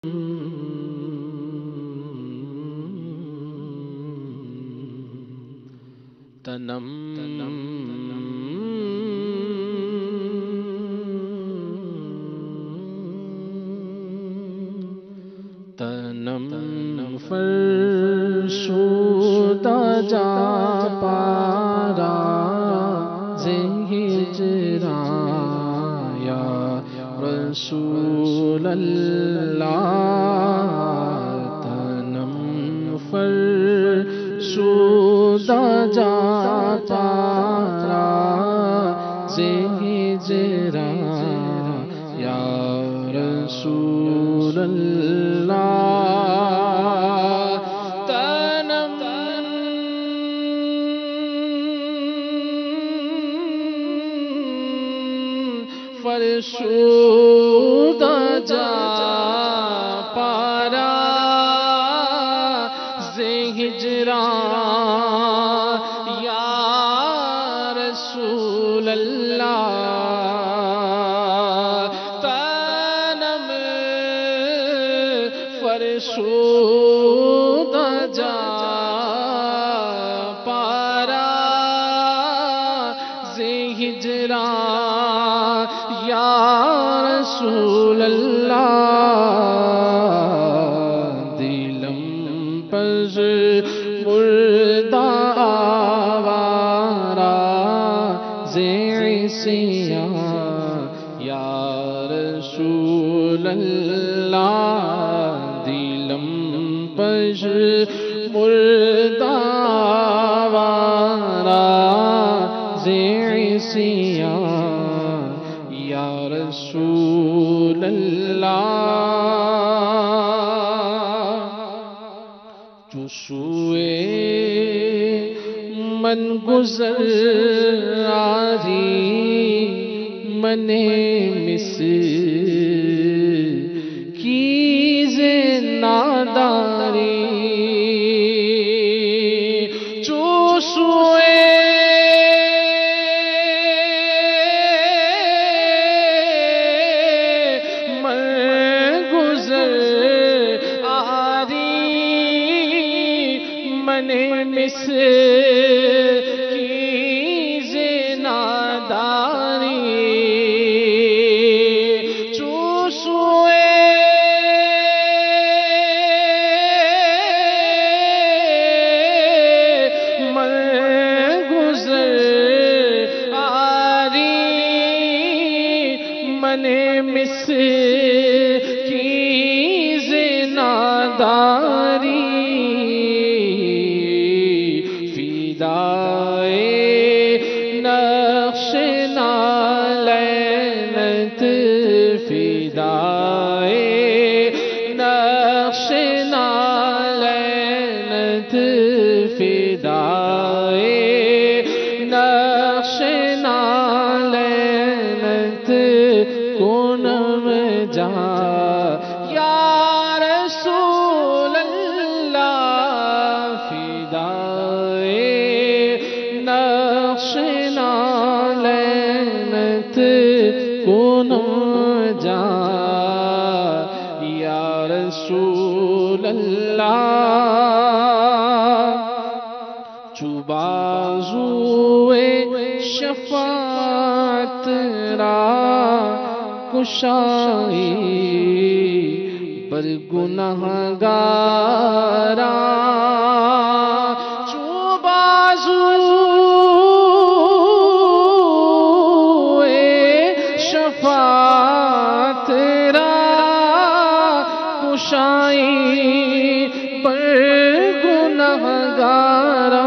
تنم فرسودہ جا پارا ہجران یا رسول اللہ تنم فرسودہ جا پارا ہجران یا رسول اللہ فرسودہ جا پارا ہجران یا رسول اللہ تنم فرسودہ جا پارا ہجران یا رسول اللہ دلم پز مردہ آوارا عیسیٰ یا رسول اللہ دلم پز مردہ آوارا عیسیٰ یا رسول اللہ جو سوئے من گزر آری من مس کیز ناداری جو سوئے مس کیز ناداری جو سوئے من گزر آری من مس کیز ناداری نقش نالینت فدائے نقش نالینت فدائے نقش نالینت کنم جا یا رسول اللہ فدائے نقش نالینت کنم جا یا رسول اللہ چو بازوئے شفاعت را کشائی بر گنہگارا چو بازوئے شفاعت را کشائی پر گنہگارا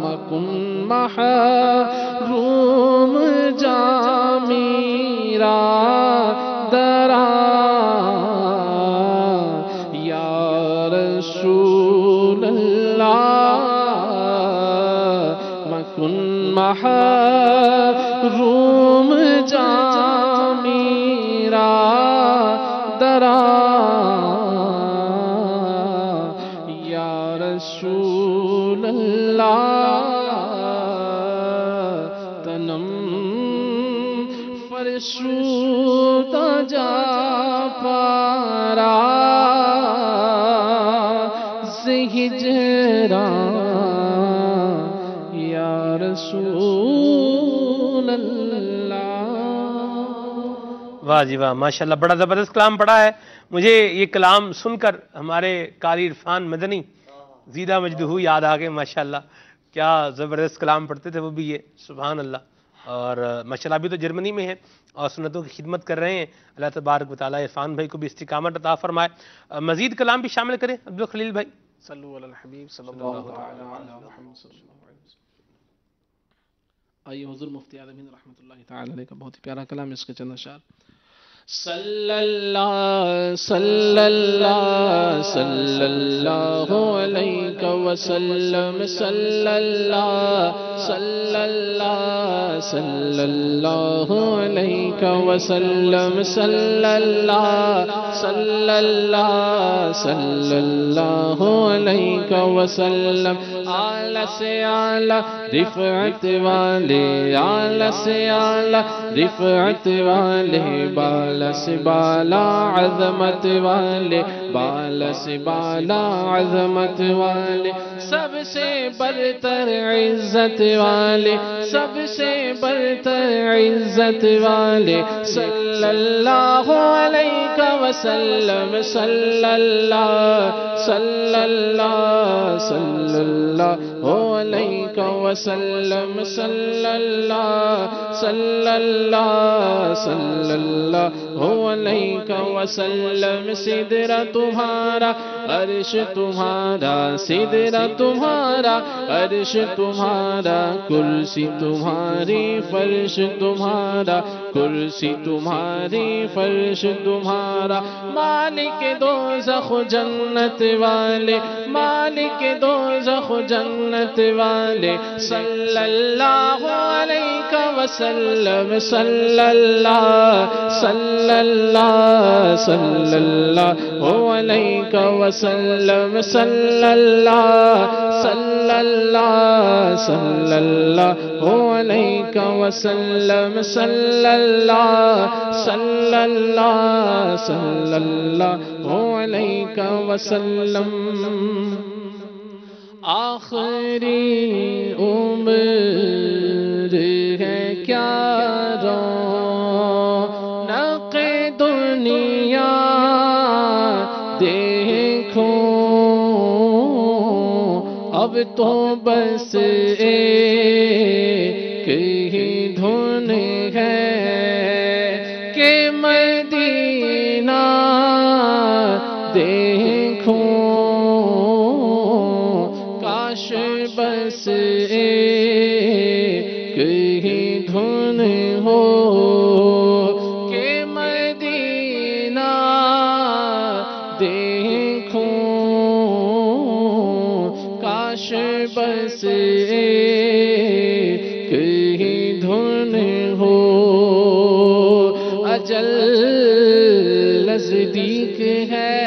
مکن محروم جامیرا درا یا رسول اللہ مکن محروم جامیرا درا یا رسول اللہ تنم فرسودہ جا پارا تمہارا ہجران یا رسول اللہ۔ واہ جی واہ، ماشاءاللہ بڑا زبردست کلام پڑھا ہے۔ مجھے یہ کلام سن کر ہمارے قاری عرفان مدنی زیدہ مجدہ یاد آ گئے، ماشاءاللہ کیا زبردست کلام پڑھتے تھے وہ بھی، یہ سبحان اللہ۔ اور ماشاءاللہ ابھی تو جرمنی میں ہیں اور سنتوں کی خدمت کر رہے ہیں۔ اللہ تبارک و تعالیٰ عرفان بھائی کو بھی استقامت عطا فرمائے۔ مزید کلام بھی شامل کریں عبدالخلیل بھائی۔ صلو علی الحبیب صلی اللہ تعالی علی محمد صلی اللہ علیہ وسلم۔ آئیے حضور مفتی عالمین رحمۃ اللہ تعالی علیہ کا بہت ہی پیارا کلام، اس کے چند اشعار۔ صلی اللہ صلی اللہ صلی اللہ علیہ وسلم، صلی اللہ صلی اللہ صلی اللہ علیہ وسلم، صلی اللہ صلی اللہ صلی اللہ علیہ وسلم۔ اعلیٰ سے اعلیٰ رفعت والے، اعلیٰ سے اعلیٰ رفعت والے، بالا سے بالا عظمت والے، بالا سے بالا عظمت والے، سب سے برتر عزت والے، سب سے برتر عزت والے، صلی اللہ علیہ وسلم، صلی اللہ صلی اللہ صلی اللہ علیہ وسلم، صلی اللہ صلی اللہ صلی اللہ علیہ وسلم۔ سدرہ تمہارا عرش تمہارا، سدرہ تمہارا عرش تمہارا، کرسی تمہاری فرش تمہارا، کرسی تمہاری فرش تمہارا، مالک دوزخ جنت والے، مالک دوزخ جنت والے، صلی اللہ علیہ وسلم، صلی اللہ صلی اللہ صلی اللہ علیہ وسلم، صلی اللہ صلی اللہ صلی اللہ علیہ وسلم، صلی اللہ صلی اللہ صلی اللہ علیہ وسلم۔ آخری عمر ہے کیا رونق دنیا دیکھو، اب تو بس ایک ہی دھن ہے کہ مدینہ دیکھو، کاش بس ایک ہی دھن ہو کہ مدینہ دیکھو، کاش بس ایک ہی دھن ہو، اجل نزدیک ہے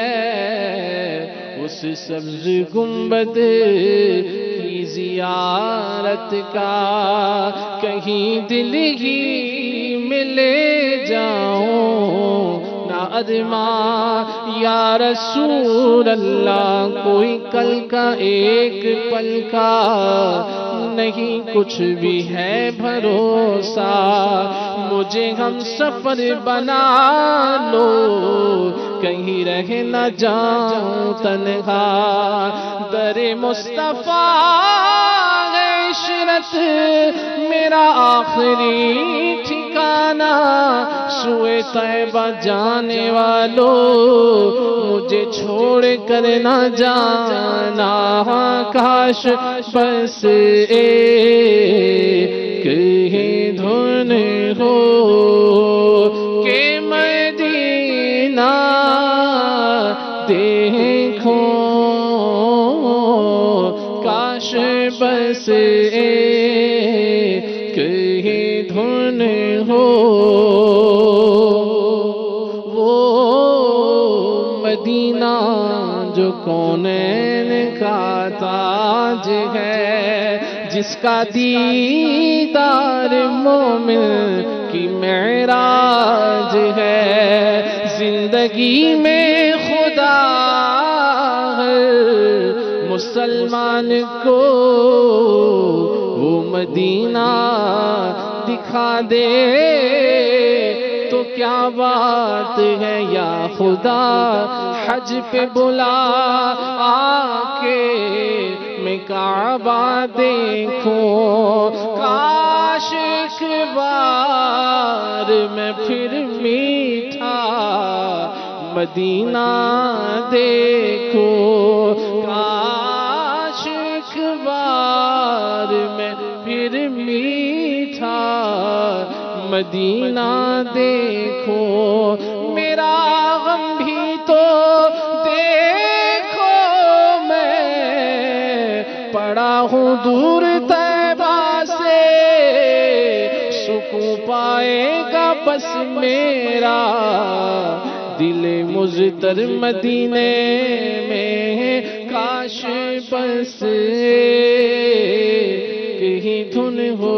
اس سبز گنبد کی زیارت کا، کہیں دل ہی میں لے جاؤں نہ ارماں، یا رسول اللہ کوئی کل کا ایک پل کا نہیں کچھ بھی ہے بھروسہ، مجھے ہم سفر بنا لو کہیں رہ نہ جاؤں تنہا، در مصطفیٰ ہے عشرت میرا آخری ٹھکانہ، سوئے طیبہ جانے والوں مجھے چھوڑ کر نہ جانا، کاش بس ایک ہی دھن ہو کہ مدینہ دیکھو، کاش بس ایک ہی دھن ہو، وہ مدینہ جو کونین کا تاج ہے، جس کا دیدار مومن کی معراج ہے، زندگی میں خدا ہر مسلمان کو وہ مدینہ دکھا دے تو کیا بات ہے یا خدا، حج پہ بلا کے میں کعبہ دیکھوں، کاش ایک بار میں پھر میٹھا مدینہ دیکھوں، کاش ایک بار میں پھر میٹھا مدینہ دیکھو، میرا غم بھی تو دیکھو، میں پڑا ہوں دور طیبہ سے، سکون پائے گا بس میرا دل مضطر مدینے میں، کاش بس کہیں دھن ہو